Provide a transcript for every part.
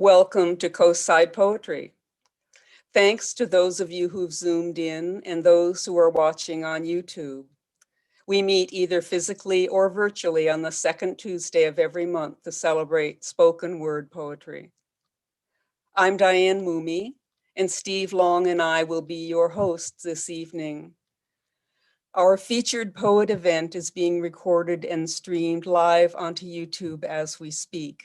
Welcome to Coastside Poetry. Thanks to those of you who've Zoomed in and those who are watching on YouTube. We meet either physically or virtually on the second Tuesday of every month to celebrate spoken word poetry. I'm Diane Moomey, and Steve Long and I will be your hosts this evening. Our featured poet event is being recorded and streamed live onto YouTube as we speak,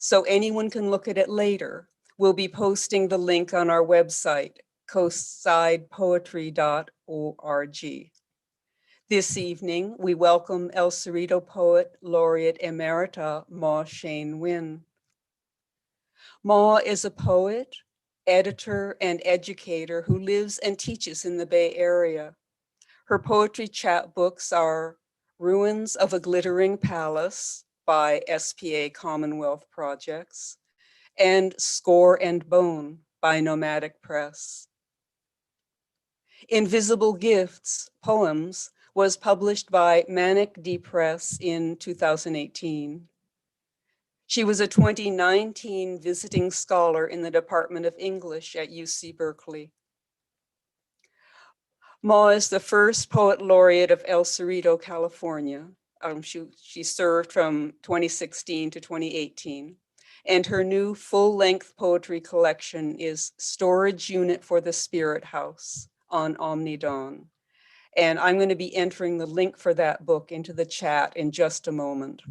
so anyone can look at it later. We'll be posting the link on our website, coastsidepoetry.org. This evening, we welcome El Cerrito poet laureate emerita, Maw Shein Win. Maw is a poet, editor, and educator who lives and teaches in the Bay Area. Her poetry chapbooks are Ruins of a Glittering Palace by SPA Commonwealth Projects, and Score and Bone by Nomadic Press. Invisible Gifts, Poems, was published by Manic D Press in 2018. She was a 2019 visiting scholar in the Department of English at UC Berkeley. Maw is the first poet laureate of El Cerrito, California. She served from 2016 to 2018. And her new full-length poetry collection is Storage Unit for the Spirit House on Omnidawn. And I'm going to be entering the link for that book into the chat in just a moment.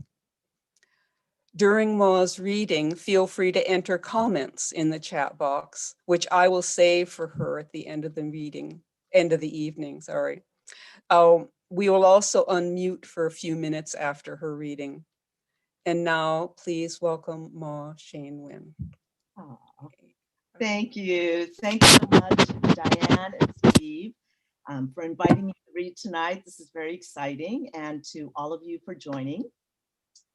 During Maw's reading, feel free to enter comments in the chat box, which I will save for her at the end of the evening. We will also unmute for a few minutes after her reading. And now, please welcome Maw Shein Win. Oh, thank you. Thank you so much, Diane and Steve, for inviting me to read tonight. This is very exciting, and to all of you for joining.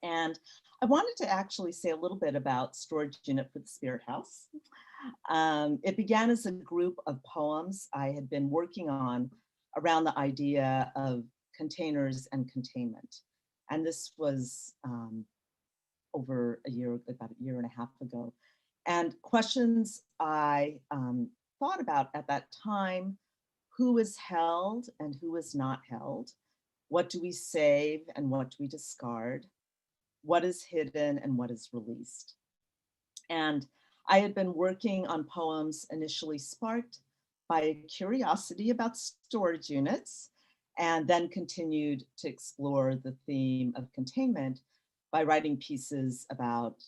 And I wanted to actually say a little bit about Storage Unit for the Spirit House. It began as a group of poems I had been working on around the idea of containers and containment. And this was over about a year and a half ago. And questions I thought about at that time: who is held and who is not held? What do we save and what do we discard? What is hidden and what is released? And I had been working on poems initially sparked by a curiosity about storage units, and then continued to explore the theme of containment by writing pieces about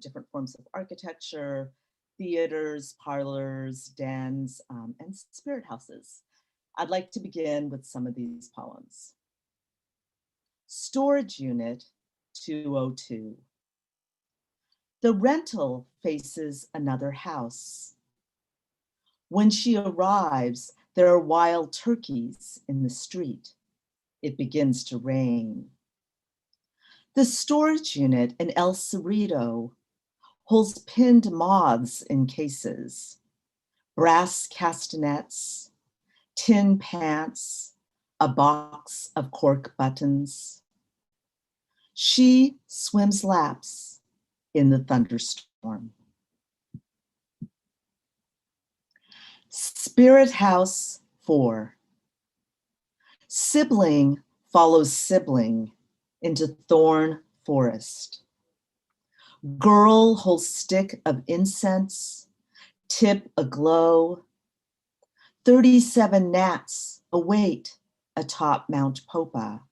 different forms of architecture, theaters, parlors, dens, and spirit houses. I'd like to begin with some of these poems. Storage Unit 202. The rental faces another house. When she arrives, there are wild turkeys in the street. It begins to rain. The storage unit in El Cerrito holds pinned moths in cases, brass castanets, tin pants, a box of cork buttons. She swims laps in the thunderstorm. Spirit House 4. Sibling follows sibling into thorn forest. Girl holds stick of incense, tip aglow. 37 gnats await atop Mount Popa.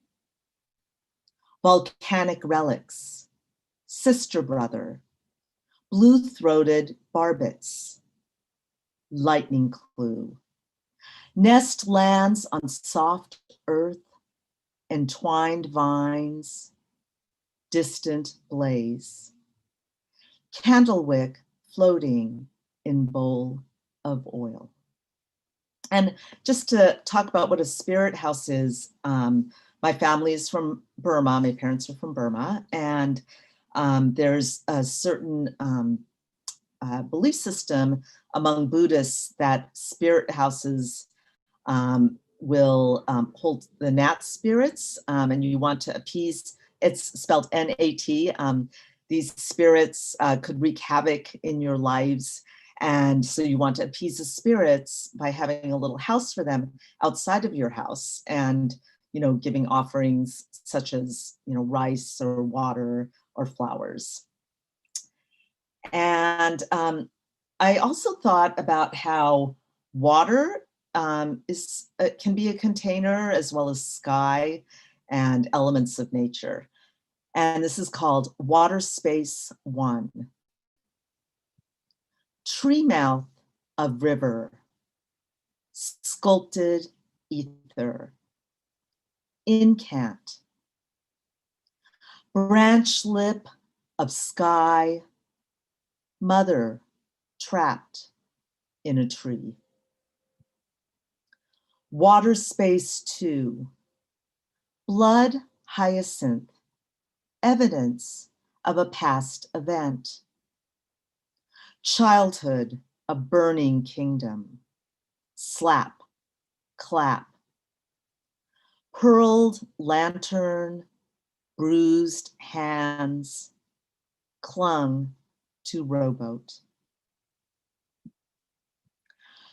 Volcanic relics, sister brother, blue-throated barbets, lightning clue. Nest lands on soft earth, entwined vines, distant blaze. Candlewick floating in bowl of oil. And just to talk about what a spirit house is, my family is from Burma, my parents are from Burma, and there's a certain belief system among Buddhists that spirit houses will hold the Nat spirits, and you want to appease, it's spelled N-A-T, These spirits could wreak havoc in your lives. And so you want to appease the spirits by having a little house for them outside of your house and, giving offerings such as, rice or water or flowers. And I also thought about how water can be a container as well as sky and elements of nature. And this is called Water Space 1. Tree mouth of river, sculpted ether, incant, branch lip of sky, mother trapped in a tree. Water Space 2, blood hyacinth, evidence of a past event. Childhood, a burning kingdom. Slap, clap. Hurled lantern, bruised hands, clung to rowboat.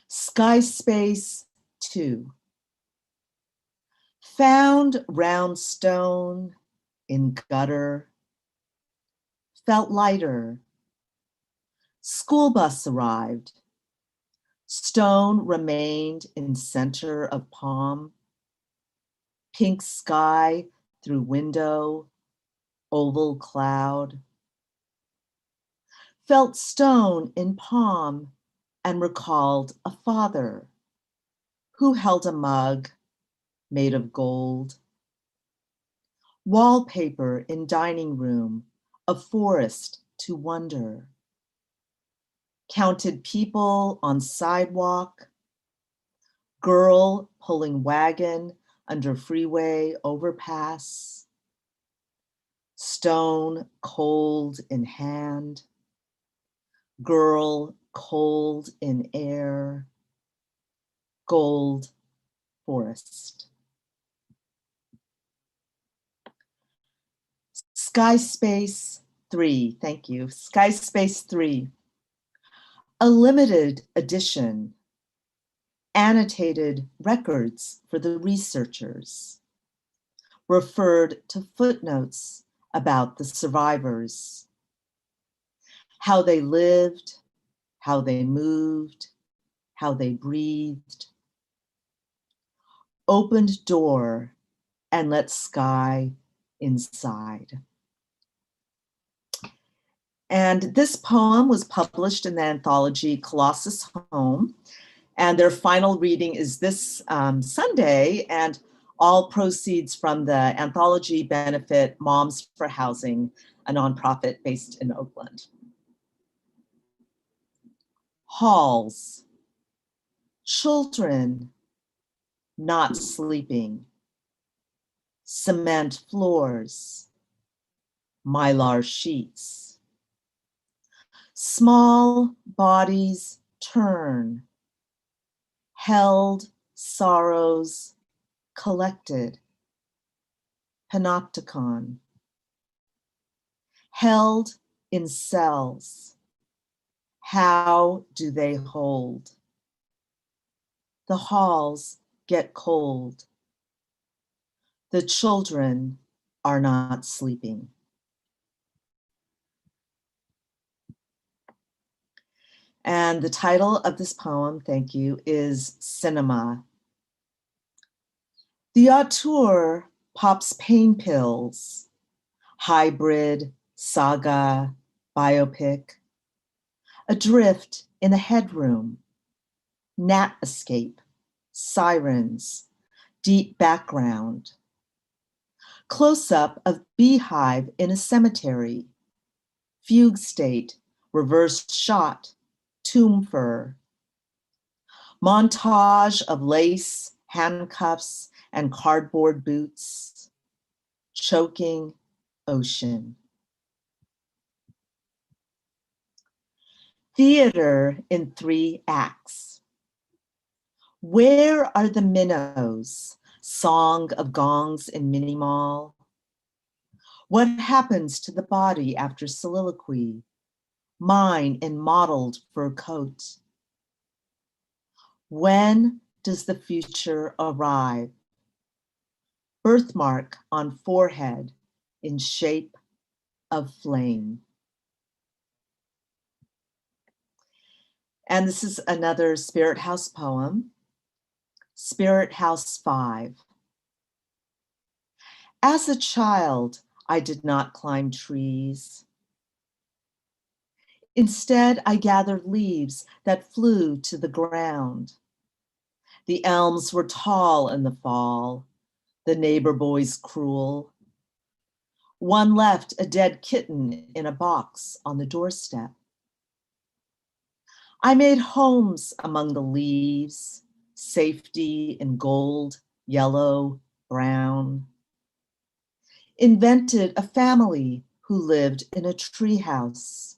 Sky Space 2. Found round stone in gutter, felt lighter. School bus arrived. Stone remained in center of palm. Pink sky through window, oval cloud. Felt stone in palm and recalled a father who held a mug made of gold. Wallpaper in dining room, a forest to wonder. Counted people on sidewalk, girl pulling wagon under freeway overpass, stone cold in hand, girl cold in air, gold forest. Sky Space 3, thank you. Sky Space 3. A limited edition, annotated records for the researchers, referred to footnotes about the survivors, how they lived, how they moved, how they breathed. Opened door and let sky inside. And this poem was published in the anthology Colossus Home, and their final reading is this Sunday, and all proceeds from the anthology benefit Moms for Housing, a nonprofit based in Oakland. Halls, children not sleeping, cement floors, mylar sheets. Small bodies turn, held sorrows collected, panopticon. Held in cells, how do they hold? The halls get cold. The children are not sleeping. And the title of this poem, thank you, is Cinema. The auteur pops pain pills, hybrid, saga, biopic, adrift in a headroom, gnat escape, sirens, deep background, close-up of beehive in a cemetery, fugue state, reverse shot, tomb fur, montage of lace, handcuffs, and cardboard boots, choking ocean. Theater in 3 acts. Where are the minnows? Song of gongs in Mini Mall. What happens to the body after soliloquy? Mine in mottled fur coat. When does the future arrive? Birthmark on forehead in shape of flame. And this is another Spirit House poem, Spirit House 5. As a child, I did not climb trees. Instead, I gathered leaves that flew to the ground. The elms were tall in the fall, the neighbor boys cruel. One left a dead kitten in a box on the doorstep. I made homes among the leaves, safety in gold, yellow, brown. Invented a family who lived in a treehouse.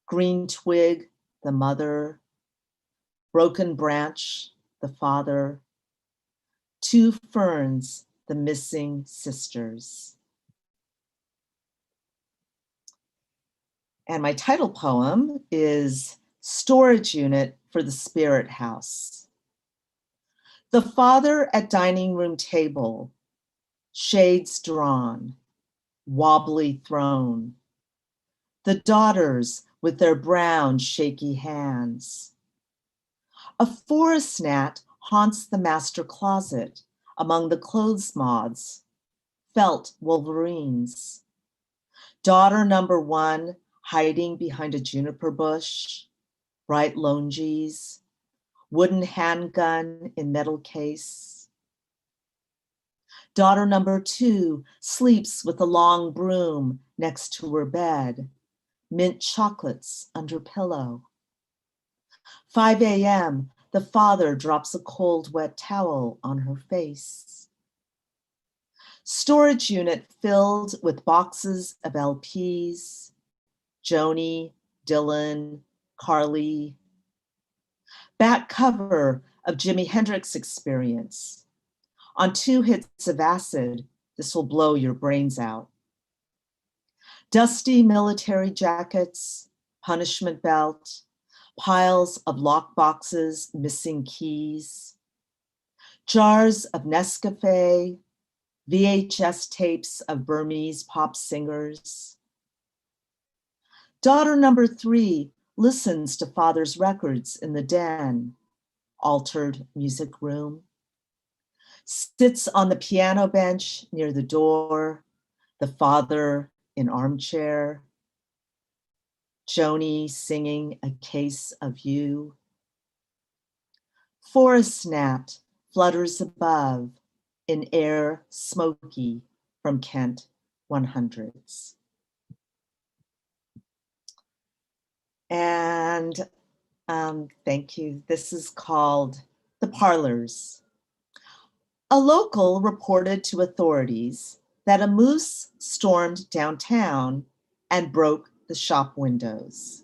Green twig, the mother. Broken branch, the father. Two ferns, the missing sisters. And my title poem is Storage Unit for the Spirit House. The father at dining room table, shades drawn, wobbly throne. The daughters with their brown, shaky hands. A forest gnat haunts the master closet among the clothes moths, felt wolverines. Daughter number 1 hiding behind a juniper bush, bright longies, wooden handgun in metal case. Daughter number 2 sleeps with a long broom next to her bed, mint chocolates under pillow. 5 a.m., the father drops a cold, wet towel on her face. Storage unit filled with boxes of LPs, Joni, Dylan, Carly. Back cover of Jimi Hendrix Experience. On 2 hits of acid, this will blow your brains out. Dusty military jackets, punishment belt, piles of lock boxes, missing keys, jars of Nescafe, VHS tapes of Burmese pop singers. Daughter number 3 listens to father's records in the den, altered music room, sits on the piano bench near the door, the father in armchair, Joni singing A Case of You. Forest gnat flutters above in air smoky from Kent 100s. And thank you. This is called The Parlors. A local reported to authorities that a moose stormed downtown and broke the shop windows.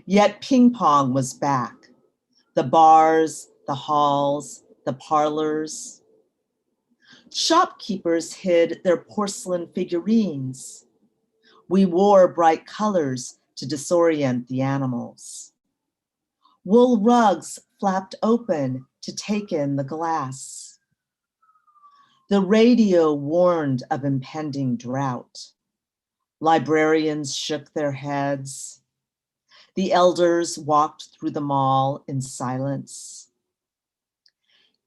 Yet ping pong was back. The bars, the halls, the parlors. Shopkeepers hid their porcelain figurines. We wore bright colors to disorient the animals. Wool rugs flapped open to take in the glass. The radio warned of impending drought. Librarians shook their heads. The elders walked through the mall in silence.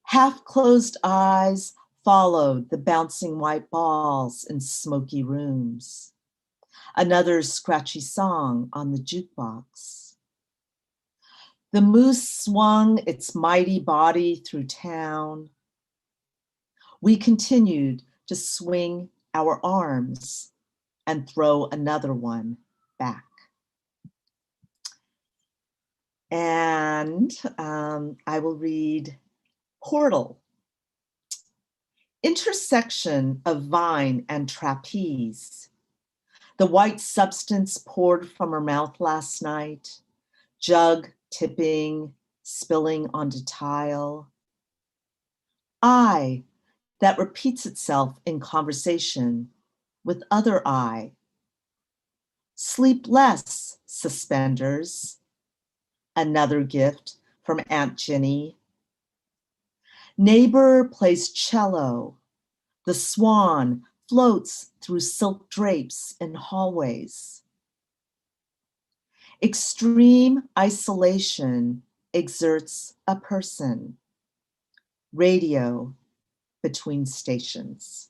Half-closed eyes followed the bouncing white balls in smoky rooms. Another scratchy song on the jukebox. The moose swung its mighty body through town. We continued to swing our arms and throw another one back. And I will read Portal. Intersection of vine and trapeze. The white substance poured from her mouth last night, jug tipping, spilling onto tile. I, that repeats itself in conversation, with other eye. Sleep less, suspenders. Another gift from Aunt Ginny. Neighbor plays cello. The swan floats through silk drapes in hallways. Extreme isolation exerts a person. Radio between stations.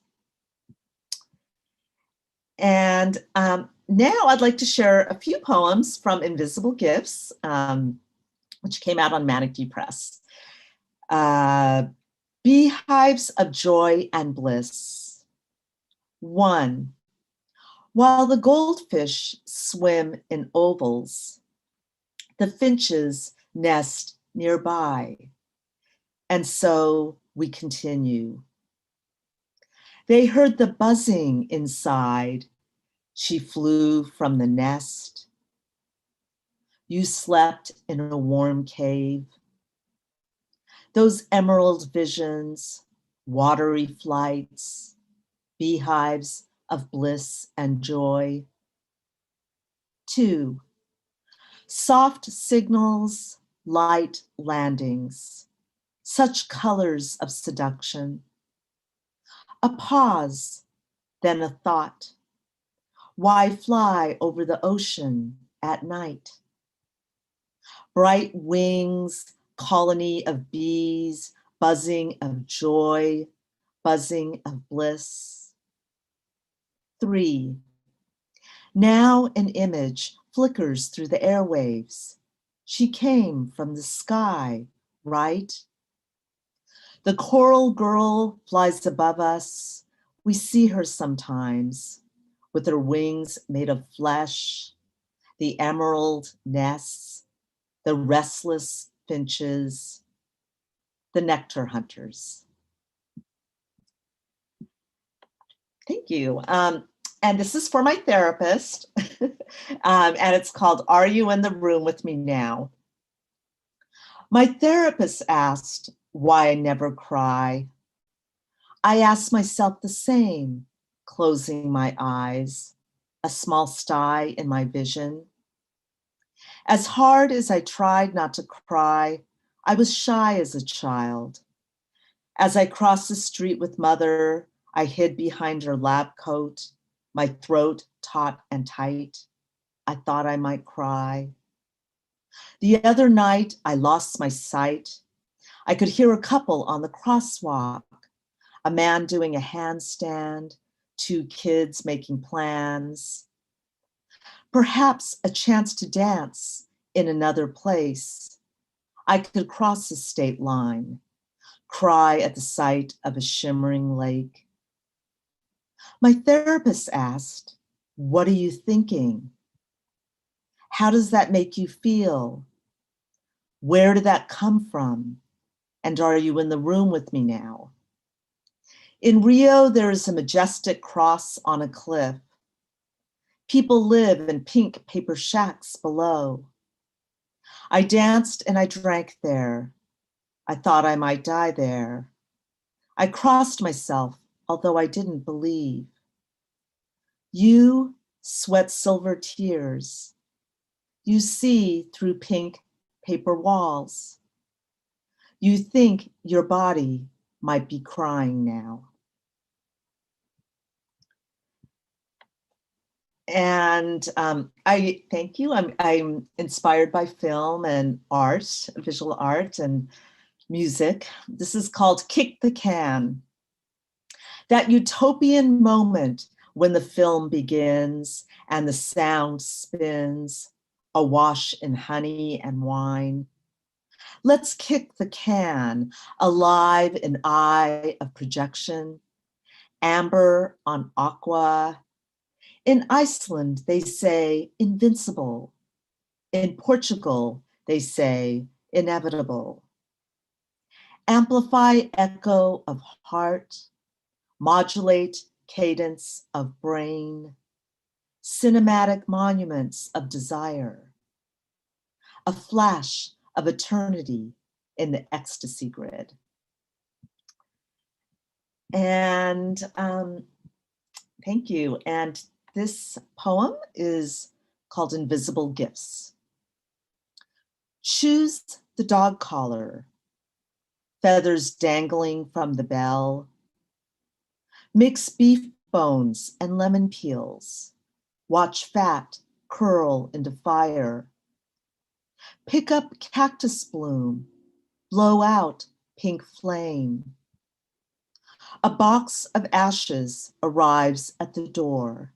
And now I'd like to share a few poems from Invisible Gifts, which came out on Manic D Press. Beehives of Joy and Bliss. 1. While the goldfish swim in ovals, the finches nest nearby, and so we continue. They heard the buzzing inside. She flew from the nest. You slept in a warm cave. Those emerald visions, watery flights, beehives of bliss and joy. 2. Soft signals, light landings, such colors of seduction. A pause, then a thought. Why fly over the ocean at night? Bright wings, colony of bees, buzzing of joy, buzzing of bliss. 3. Now an image flickers through the airwaves. She came from the sky, right? The coral girl flies above us. We see her sometimes with her wings made of flesh, the emerald nests, the restless finches, the nectar hunters. Thank you. And this is for my therapist, and it's called, Are You in the Room with Me Now? My therapist asked why I never cry. I asked myself the same, closing my eyes, a small sty in my vision. As hard as I tried not to cry, I was shy as a child. As I crossed the street with mother, I hid behind her lab coat, my throat taut and tight. I thought I might cry. The other night, I lost my sight. I could hear a couple on the crosswalk, a man doing a handstand, 2 kids making plans. Perhaps a chance to dance in another place. I could cross the state line, cry at the sight of a shimmering lake. My therapist asked, what are you thinking? How does that make you feel? Where did that come from? And are you in the room with me now? In Rio, there is a majestic cross on a cliff. People live in pink paper shacks below. I danced and I drank there. I thought I might die there. I crossed myself, although I didn't believe. You sweat silver tears. You see through pink paper walls. You think your body might be crying now. And I thank you. I'm inspired by film and art, visual art and music. This is called Kick the Can. That utopian moment when the film begins and the sound spins, awash in honey and wine. Let's kick the can, alive in eye of projection, amber on aqua. In Iceland, they say invincible. In Portugal, they say inevitable. Amplify echo of heart, modulate cadence of brain, cinematic monuments of desire, a flash of eternity in the ecstasy grid. And Thank you. And this poem is called Invisible Gifts. Choose the dog collar, feathers dangling from the bell. Mix beef bones and lemon peels. Watch fat curl into fire. Pick up cactus bloom, blow out pink flame. A box of ashes arrives at the door.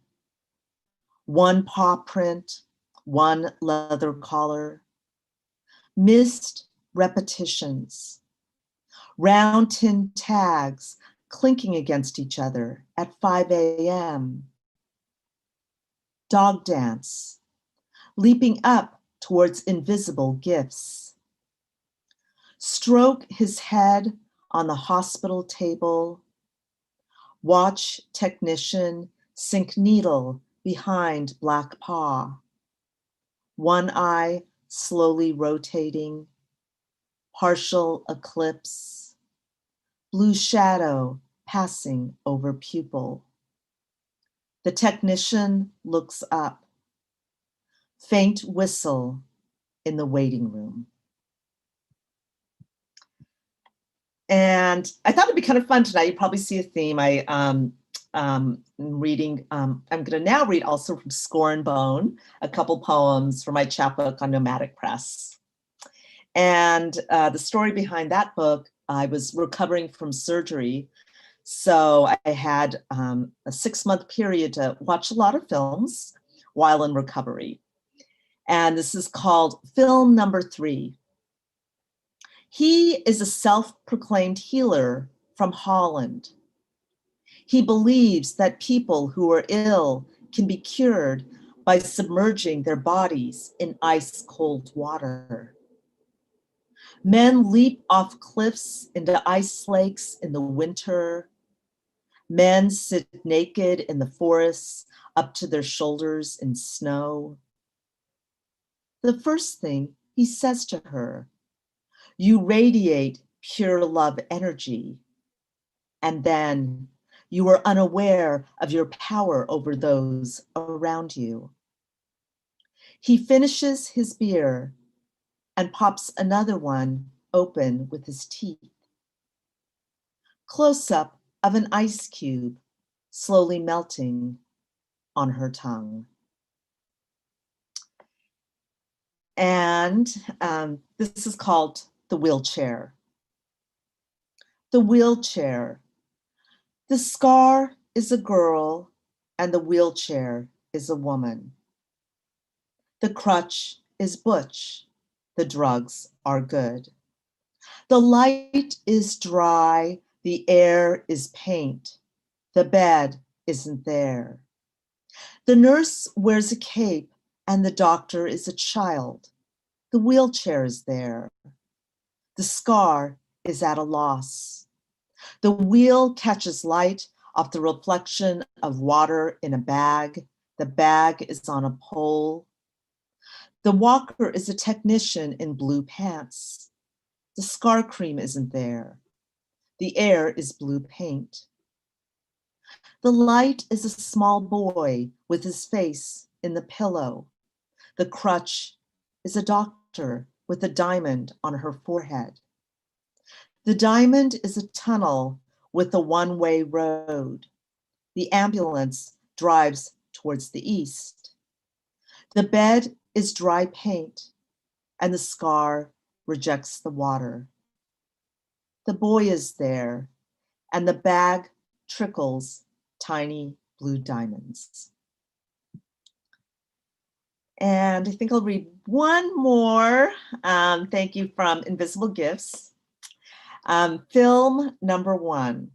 One paw print, one leather collar. Missed repetitions. Round tin tags clinking against each other at 5 a.m. Dog dance, leaping up towards invisible gifts. Stroke his head on the hospital table. Watch technician sink needle behind black paw. One eye slowly rotating. Partial eclipse. Blue shadow passing over pupil. The technician looks up. Faint whistle in the waiting room. And I thought it'd be kind of fun tonight. You probably see a theme. I'm reading, I'm gonna now read also from Score and Bone, a couple poems from my chapbook on Nomadic Press. And the story behind that book, I was recovering from surgery. So I had a 6-month period to watch a lot of films while in recovery. And this is called film number 3. He is a self-proclaimed healer from Holland. He believes that people who are ill can be cured by submerging their bodies in ice-cold water. Men leap off cliffs into ice lakes in the winter. Men sit naked in the forests up to their shoulders in snow. The first thing he says to her, "You radiate pure love energy." And then you are unaware of your power over those around you. He finishes his beer and pops another one open with his teeth. Close up of an ice cube slowly melting on her tongue. And this is called The Wheelchair. The wheelchair. The scar is a girl and the wheelchair is a woman. The crutch is butch. The drugs are good. The light is dry. The air is paint. The bed isn't there. The nurse wears a cape and the doctor is a child. The wheelchair is there. The scar is at a loss. The wheel catches light off the reflection of water in a bag. The bag is on a pole. The walker is a technician in blue pants. The scar cream isn't there. The air is blue paint. The light is a small boy with his face in the pillow. The crutch is a doctor with a diamond on her forehead. The diamond is a tunnel with a one-way road. The ambulance drives towards the east. The bed is dry paint and the scar rejects the water. The boy is there and the bag trickles tiny blue diamonds. And I think I'll read one more. Thank you from Invisible Gifts. Film number 1.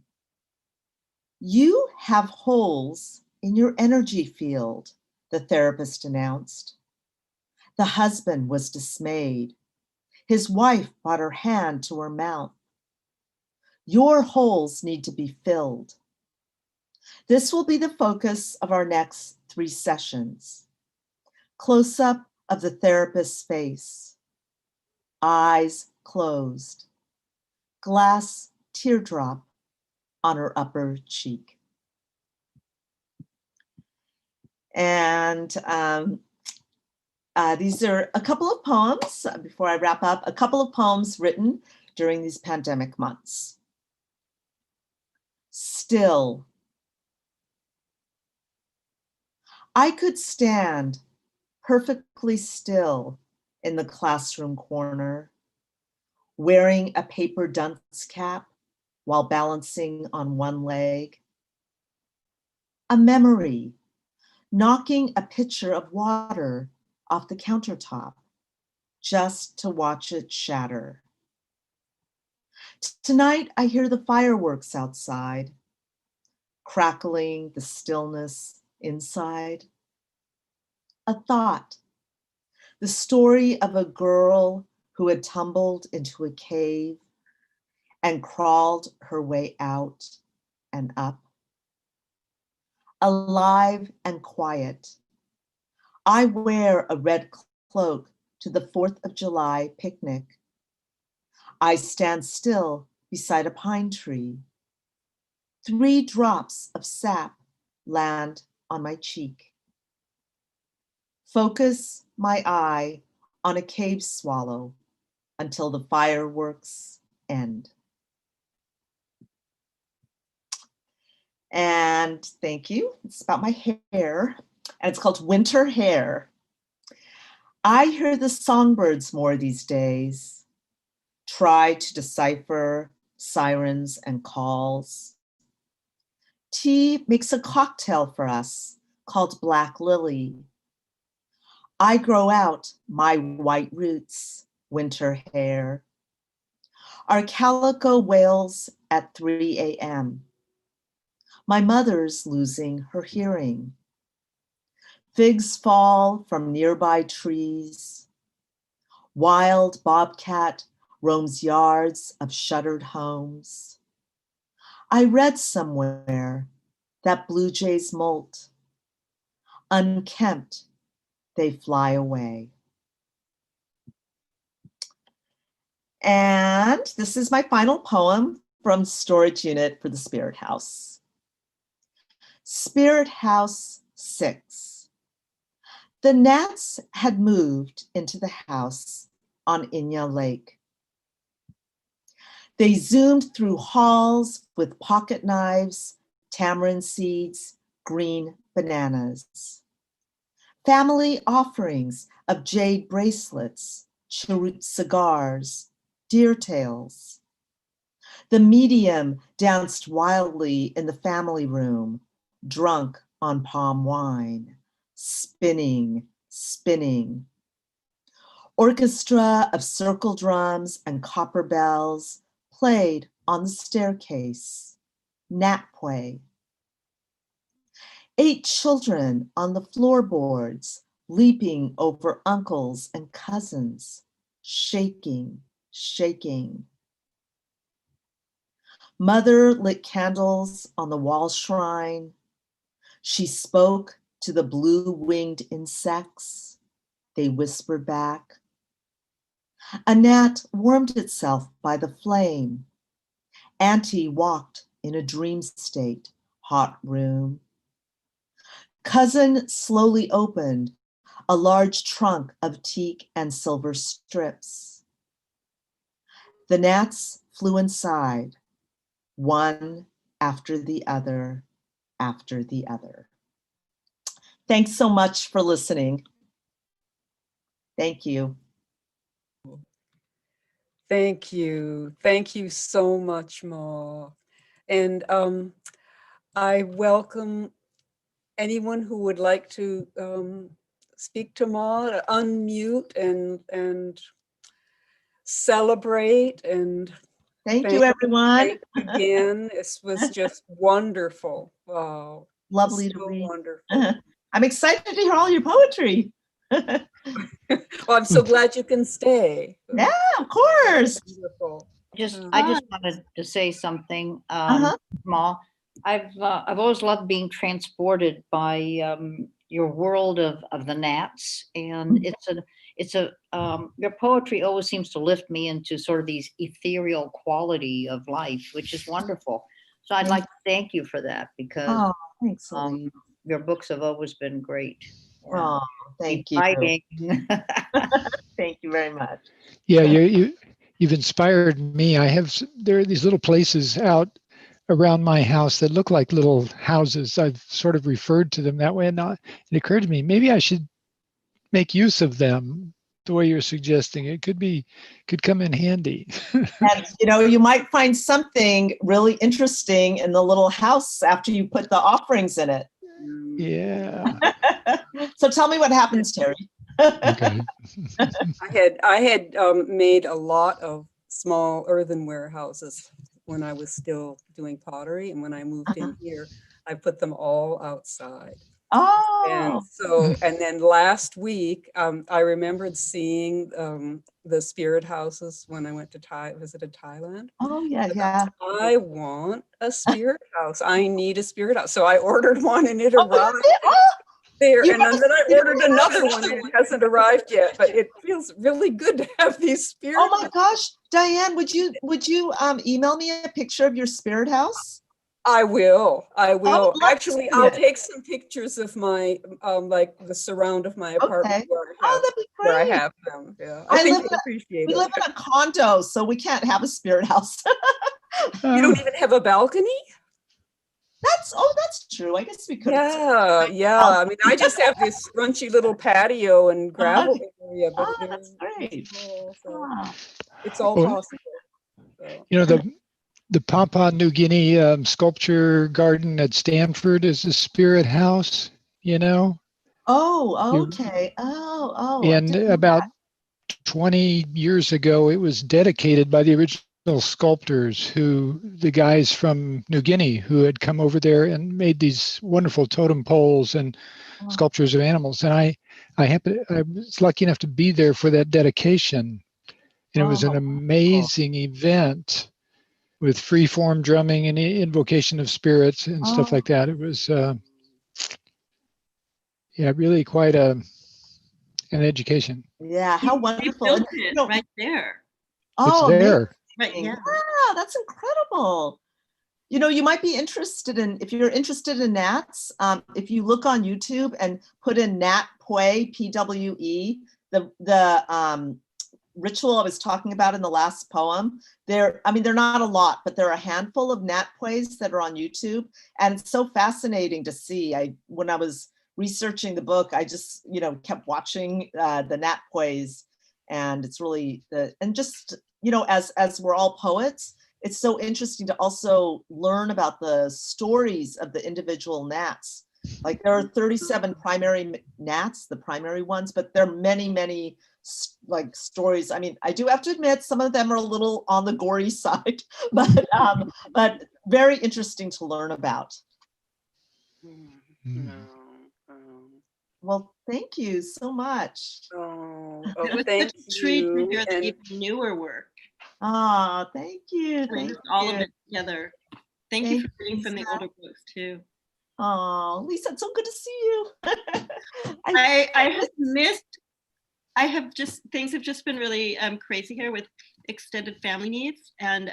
You have holes in your energy field, the therapist announced. The husband was dismayed. His wife brought her hand to her mouth. Your holes need to be filled. This will be the focus of our next 3 sessions. Close-up of the therapist's face. Eyes closed. Glass teardrop on her upper cheek. And these are a couple of poems, before I wrap up, a couple of poems written during these pandemic months. Still. I could stand perfectly still in the classroom corner, wearing a paper dunce cap while balancing on one leg. A memory, knocking a pitcher of water off the countertop just to watch it shatter. Tonight, I hear the fireworks outside, crackling the stillness inside. A thought, the story of a girl who had tumbled into a cave and crawled her way out and up. Alive and quiet, I wear a red cloak to the 4th of July picnic. I stand still beside a pine tree. 3 drops of sap land on my cheek. Focus my eye on a cave swallow until the fireworks end. And thank you. It's about my hair, and it's called Winter Hair. I hear the songbirds more these days, try to decipher sirens and calls. Tea makes a cocktail for us called Black Lily. I grow out my white roots, winter hair. Our calico wails at 3 a.m. My mother's losing her hearing. Figs fall from nearby trees. Wild bobcat roams yards of shuttered homes. I read somewhere that blue jays molt. Unkempt, they fly away. And this is my final poem from Storage Unit for the Spirit House. Spirit House 6. The gnats had moved into the house on Inya Lake. They zoomed through halls with pocket knives, tamarind seeds, green bananas. Family offerings of jade bracelets, cheroot cigars, deer tails. The medium danced wildly in the family room, drunk on palm wine, spinning, spinning. Orchestra of circle drums and copper bells played on the staircase, natpwe. 8 children on the floorboards, leaping over uncles and cousins, shaking, shaking. Mother lit candles on the wall shrine. She spoke to the blue-winged insects. They whispered back. A gnat warmed itself by the flame. Auntie walked in a dream state, hot room. Cousin slowly opened a large trunk of teak and silver strips. The gnats flew inside, one after the other, after the other. Thanks so much for listening. Thank you. Thank you. Thank you so much, Maw. And I welcome anyone who would like to speak to Maw, unmute and celebrate. And Thank you, everyone. Again, this was just wonderful. Wow. Lovely so to read. Wonderful. I'm excited to hear all your poetry. Well, I'm so glad you can stay. Yeah, of course. Wonderful. I just wanted to say something, Maw. I've always loved being transported by your world of the gnats, and your poetry always seems to lift me into sort of these ethereal quality of life, which is wonderful. So I'd like to thank you for that, because thanks, your books have always been great. Oh, thank you. Writing. Thank you very much. Yeah, you've inspired me. There are these little places out around my house that look like little houses. I've sort of referred to them that way, and it occurred to me maybe I should make use of them the way you're suggesting. It could come in handy. And you might find something really interesting in the little house after you put the offerings in it. Yeah. So tell me what happens, Terry. Okay. I had made a lot of small earthenware houses when I was still doing pottery, and when I moved in here, I put them all outside. Oh, And then last week, I remembered seeing the spirit houses when I went to visited Thailand. oh yeah. I want a spirit house. I need a spirit house. So I ordered one, and it Oh, arrived oh, there. you And have then a I spirit ordered another one, and it hasn't arrived yet. But it feels really good to have these spirit. Oh my gosh, Diane, would you email me a picture of your spirit house? I will. I would love to Actually, see I'll it. take some pictures of my like the surround of my apartment Okay. Oh, that'd be where I great. have them. Yeah, I I think live you'll appreciate We it. live in a condo, so we can't have a spirit house. You don't even have a balcony? That's true. I guess we could. Yeah. I mean, I just have this scrunchy little patio and gravel area, but Oh, that's great. small, so Ah. it's all Well, possible. So. The Papua New Guinea sculpture garden at Stanford is a spirit house. Oh, You- okay. Oh. I And didn't know about that. 20 years ago, it was dedicated by the original sculptors, the guys from New Guinea who had come over there and made these wonderful totem poles and Oh. sculptures of animals. And I was lucky enough to be there for that dedication. And it was an Oh, amazing event with free-form drumming and invocation of spirits and stuff Oh. like that. It was, really quite an education. Yeah, how They wonderful. built And, it right there. It's oh, there. Right, amazing. yeah. Wow, that's incredible. You might be interested if you're interested in gnats, if you look on YouTube and put in Nat Pwe, Pwe, the ritual I was talking about in the last poem, they're not a lot, but there are a handful of Nat Pwe's that are on YouTube. And it's so fascinating to see. When I was researching the book, I just, kept watching the Nat Pwe's, and it's really, and just, as we're all poets, it's so interesting to also learn about the stories of the individual gnats. Like there are 37 primary gnats, the primary ones, but there are many, many like stories. I mean, I do have to admit some of them are a little on the gory side, but very interesting to learn about. Well, thank you so much. It was Thank such a treat to you. hear the And even newer work. Ah, thank you. Really, Thank just all of you. it together. Thank you Thank for reading from the Lisa. older books too. Oh, Lisa, it's so good to see you. Things have just been really crazy here with extended family needs, and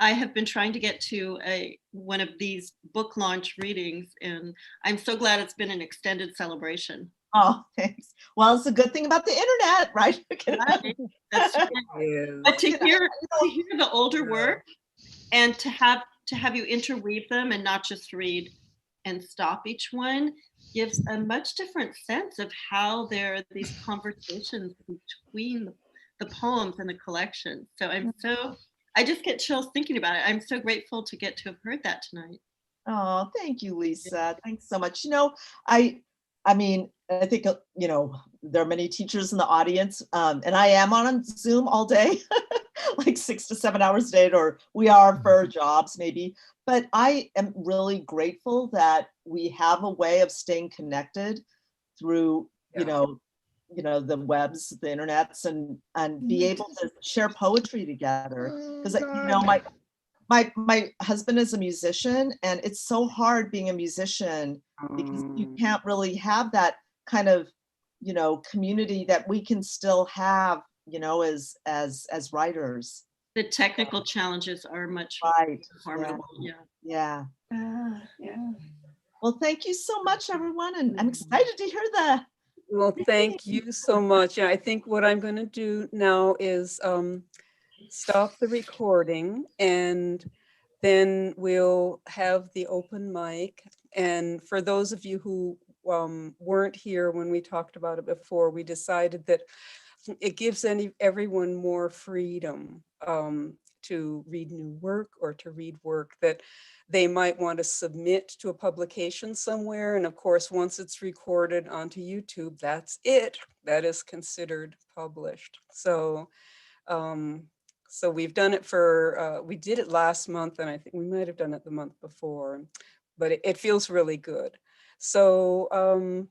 I have been trying to get to one of these book launch readings, and I'm so glad it's been an extended celebration. Oh, thanks. Well, it's a good thing about the internet, right? Right? That's right. But to hear the older work and to have you interweave them and not just read and stop each one gives a much different sense of how there are these conversations between the poems and the collection. So I just get chills thinking about it. I'm so grateful to get to have heard that tonight. Oh, thank you, Lisa. Thanks so much. I mean, I think, there are many teachers in the audience, and I am on Zoom all day, like 6 to 7 hours a day, or we are for jobs maybe. But I am really grateful that we have a way of staying connected through, the webs, the internets, and be able to share poetry together. Because, my husband is a musician, and it's so hard being a musician because you can't really have that kind of, community that we can still have, as writers. The technical challenges are much Right. formidable. Yeah. Yeah. Yeah. Well, thank you so much, everyone. And I'm excited to hear the. Well, thank you so much. I think what I'm going to do now is stop the recording, and then we'll have the open mic. And for those of you who weren't here when we talked about it before, we decided that it gives everyone more freedom to read new work or to read work that they might want to submit to a publication somewhere. And of course, once it's recorded onto YouTube, that's it. That is considered published. So, so we've done it for, we did it last month, and I think we might have done it the month before, but it feels really good. So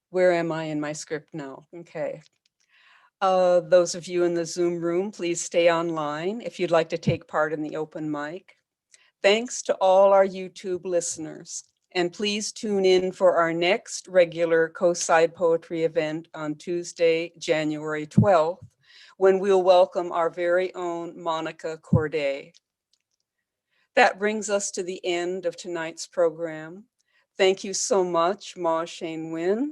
where am I in my script now? Okay. Those of you in the Zoom room, please stay online if you'd like to take part in the open mic. Thanks to all our YouTube listeners. And please tune in for our next regular Coastside Poetry event on Tuesday, January 12th, when we'll welcome our very own Monica Corday. That brings us to the end of tonight's program. Thank you so much, Maw Shein Win.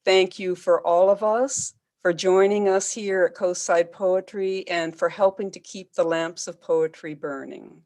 Thank you for all of us for joining us here at Coastside Poetry and for helping to keep the lamps of poetry burning.